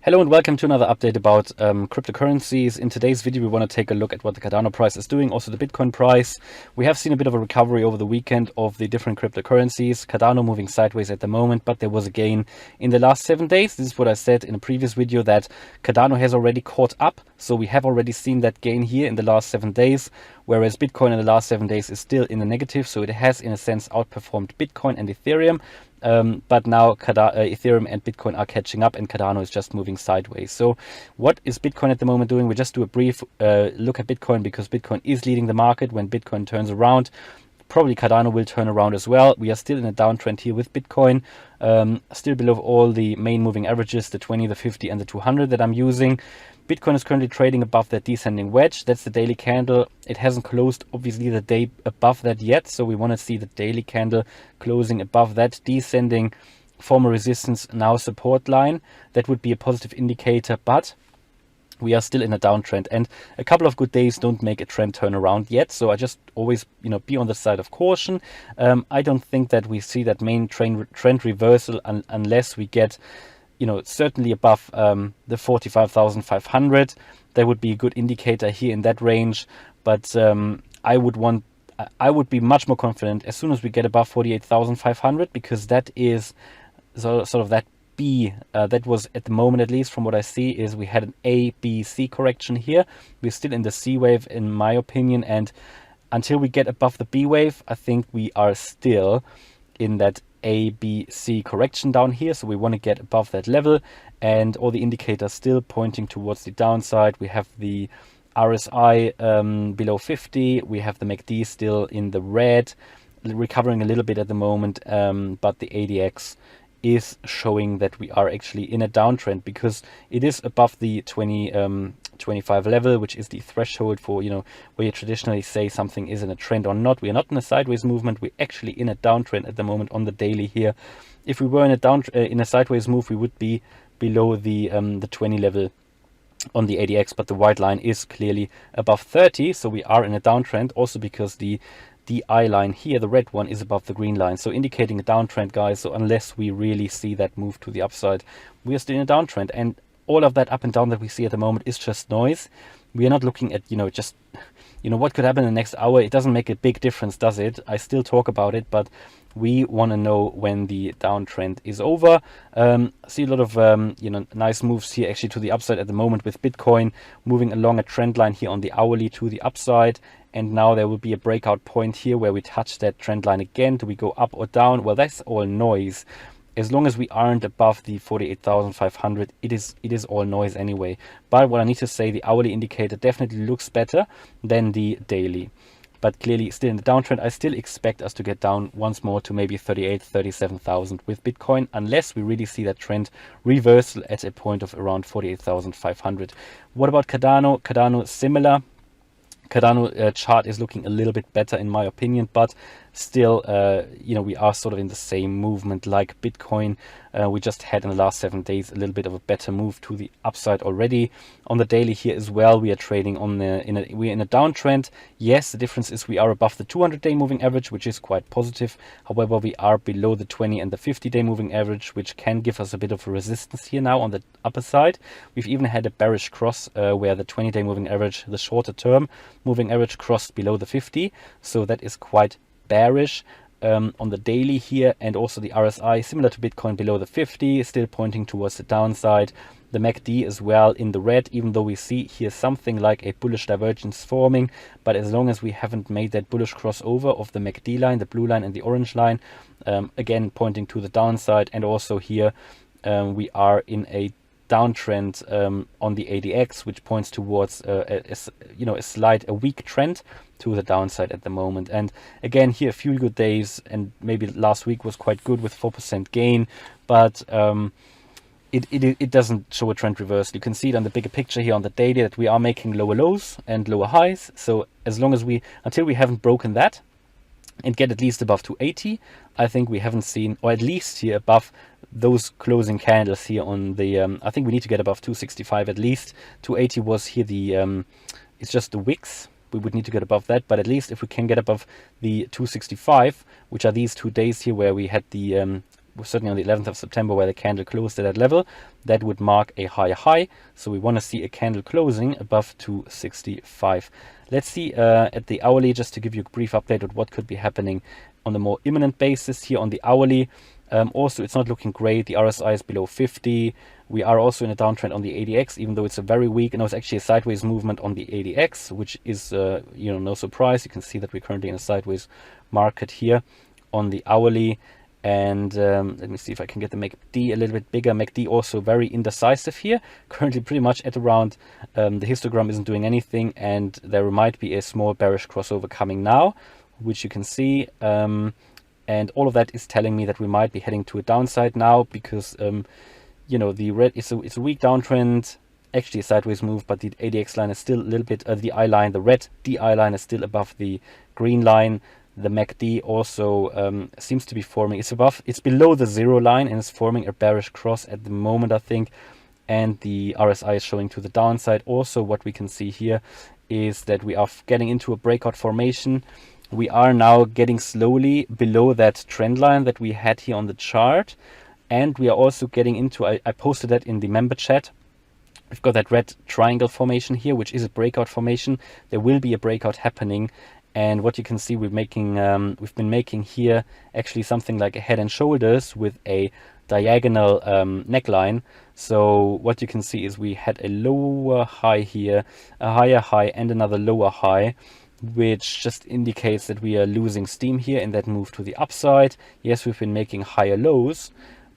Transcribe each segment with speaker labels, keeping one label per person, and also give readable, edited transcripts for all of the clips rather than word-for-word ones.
Speaker 1: Hello and welcome to another update about cryptocurrencies. In today's video, we want to take a look at what the Cardano price is doing, also the Bitcoin price. We have seen a bit of a recovery over the weekend of the different cryptocurrencies. Cardano moving sideways at the moment, but there was a gain in the last 7 days. This is what I said in a previous video, that Cardano has already caught up. So we have already seen that gain here in the last 7 days, whereas Bitcoin in the last 7 days is still in the negative. So it has, in a sense, outperformed Bitcoin and Ethereum. But now Ethereum and Bitcoin are catching up and Cardano is just moving sideways. So what is Bitcoin at the moment doing? We just do a brief look at Bitcoin, because Bitcoin is leading the market. When Bitcoin turns around, probably Cardano will turn around as well. We are still in a downtrend here with Bitcoin, still below all the main moving averages, the 20, the 50 and the 200 that I'm using. Bitcoin is currently trading above that descending wedge. That's the daily candle. It hasn't closed, obviously, the day above that yet. So we want to see the daily candle closing above that descending former resistance, now support line. That would be a positive indicator, but we are still in a downtrend, and a couple of good days don't make a trend turn around yet. So I just always, be on the side of caution. I don't think that we see that main trend reversal unless we get, certainly above the 45,500. That would be a good indicator here in that range. But I would be much more confident as soon as we get above 48,500, because that is sort of that B, that was at the moment, at least from what I see, is we had an A, B, C correction here. We're still in the C wave, in my opinion, and until we get above the B wave, I think we are still in that A, B, C correction down here. So we want to get above that level, and all the indicators still pointing towards the downside. We have the RSI below 50. We have the MACD still in the red, recovering a little bit at the moment, but the ADX is showing that we are actually in a downtrend, because it is above the 25 level, which is the threshold for, where you traditionally say something is in a trend or not. We are not in a sideways movement. We're actually in a downtrend at the moment on the daily here. If we were in a sideways move, we would be below the 20 level on the ADX, but the white line is clearly above 30. So we are in a downtrend, also because the DI line here, the red one, is above the green line, so indicating a downtrend, guys. So unless we really see that move to the upside, we are still in a downtrend, and all of that up and down that we see at the moment is just noise. We are not looking at just what could happen in the next hour. It doesn't make a big difference, does it? I still talk about it, but we want to know when the downtrend is over. See a lot of nice moves here actually to the upside at the moment, with Bitcoin moving along a trend line here on the hourly to the upside. And now there will be a breakout point here where we touch that trend line again. Do we go up or down? Well, that's all noise. As long as we aren't above the 48,500, it is all noise anyway. But what I need to say, the hourly indicator definitely looks better than the daily. But clearly still in the downtrend. I still expect us to get down once more to maybe 38, 37,000 with Bitcoin, unless we really see that trend reversal at a point of around 48,500. What about Cardano? Cardano, similar. Cardano chart is looking a little bit better in my opinion, but still, we are sort of in the same movement like Bitcoin. We just had in the last 7 days a little bit of a better move to the upside already. On the daily here as well, we are trading on we're in a downtrend. Yes, the difference is we are above the 200-day moving average, which is quite positive. However, we are below the 20 and the 50-day moving average, which can give us a bit of a resistance here now on the upper side. We've even had a bearish cross where the 20-day moving average, the shorter term moving average, crossed below the 50. So that is quite bearish on the daily here, and also the RSI, similar to Bitcoin, below the 50, still pointing towards the downside. The MACD as well in the red, even though we see here something like a bullish divergence forming, but as long as we haven't made that bullish crossover of the MACD line, the blue line and the orange line, again pointing to the downside. And also here we are in a downtrend on the ADX, which points towards a weak trend to the downside at the moment. And again here, a few good days, and maybe last week was quite good with 4% gain, but it doesn't show a trend reversal. You can see it on the bigger picture here on the daily that we are making lower lows and lower highs. So as long as until we haven't broken that and get at least above 280, I think we haven't seen, or at least here above those closing candles here on the I think we need to get above 265 at least. 280 was here the it's just the wicks. We would need to get above that, but at least if we can get above the 265, which are these 2 days here where we had the certainly on the 11th of September, where the candle closed at that level, that would mark a higher high. So we want to see a candle closing above 265. Let's see at the hourly, just to give you a brief update of what could be happening on the more imminent basis here on the hourly. Also, it's not looking great. The RSI is below 50. We are also in a downtrend on the ADX, even though it's a very weak, and it's actually a sideways movement on the ADX, which is, no surprise. You can see that we're currently in a sideways market here on the hourly. And let me see if I can get the MACD a little bit bigger. MACD also very indecisive here. Currently pretty much at around, the histogram isn't doing anything, and there might be a small bearish crossover coming now, which you can see. And all of that is telling me that we might be heading to a downside now, because the red is it's a weak downtrend, actually a sideways move, but the ADX line is still a little bit, the I line, the red DI line is still above the green line. The MACD also seems to be forming, it's below the 0 line, and it's forming a bearish cross at the moment, I think. And the RSI is showing to the downside. Also, what we can see here is that we are getting into a breakout formation. We are now getting slowly below that trend line that we had here on the chart. And we are also getting into, I posted that in the member chat. We've got that red triangle formation here, which is a breakout formation. There will be a breakout happening. And what you can see, we've been making here actually something like a head and shoulders with a diagonal neckline. So what you can see is we had a lower high here, a higher high, and another lower high, which just indicates that we are losing steam here in that move to the upside. Yes, we've been making higher lows,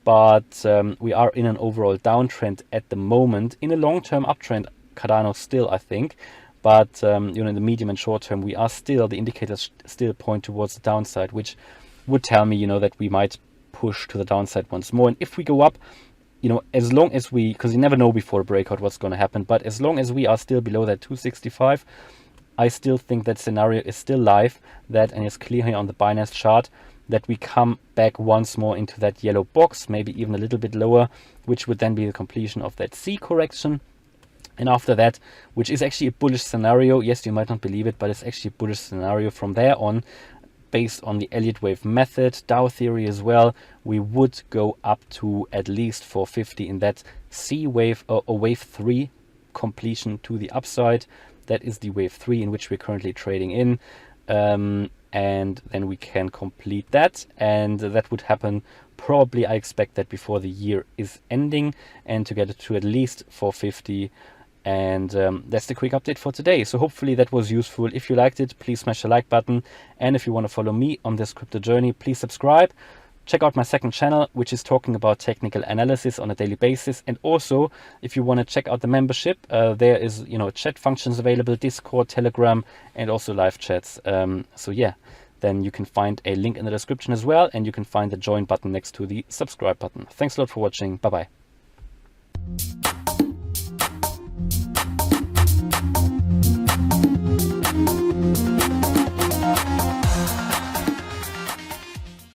Speaker 1: but we are in an overall downtrend at the moment. In a long-term uptrend, Cardano still, I think. But in the medium and short term, the indicators still point towards the downside, which would tell me, that we might push to the downside once more. And if we go up, as long as because you never know before a breakout what's going to happen, but as long as we are still below that 265, I still think that scenario is still live, and it's clear here on the Binance chart, that we come back once more into that yellow box, maybe even a little bit lower, which would then be the completion of that C correction. And after that, which is actually a bullish scenario, yes, you might not believe it, but it's actually a bullish scenario from there on, based on the Elliott Wave method, Dow theory as well, we would go up to at least 450 in that C wave, or wave 3 completion to the upside. That is the wave 3 in which we're currently trading in. And then we can complete that, and that would happen probably, I expect that before the year is ending, and to get it to at least 450. And that's the quick update for today. So hopefully that was useful. If you liked it, please smash the like button. And if you want to follow me on this crypto journey, please subscribe. Check out my second channel, which is talking about technical analysis on a daily basis. And also, if you want to check out the membership, there is, chat functions available, Discord, Telegram, and also live chats. So yeah, then you can find a link in the description as well. And you can find the join button next to the subscribe button. Thanks a lot for watching. Bye-bye.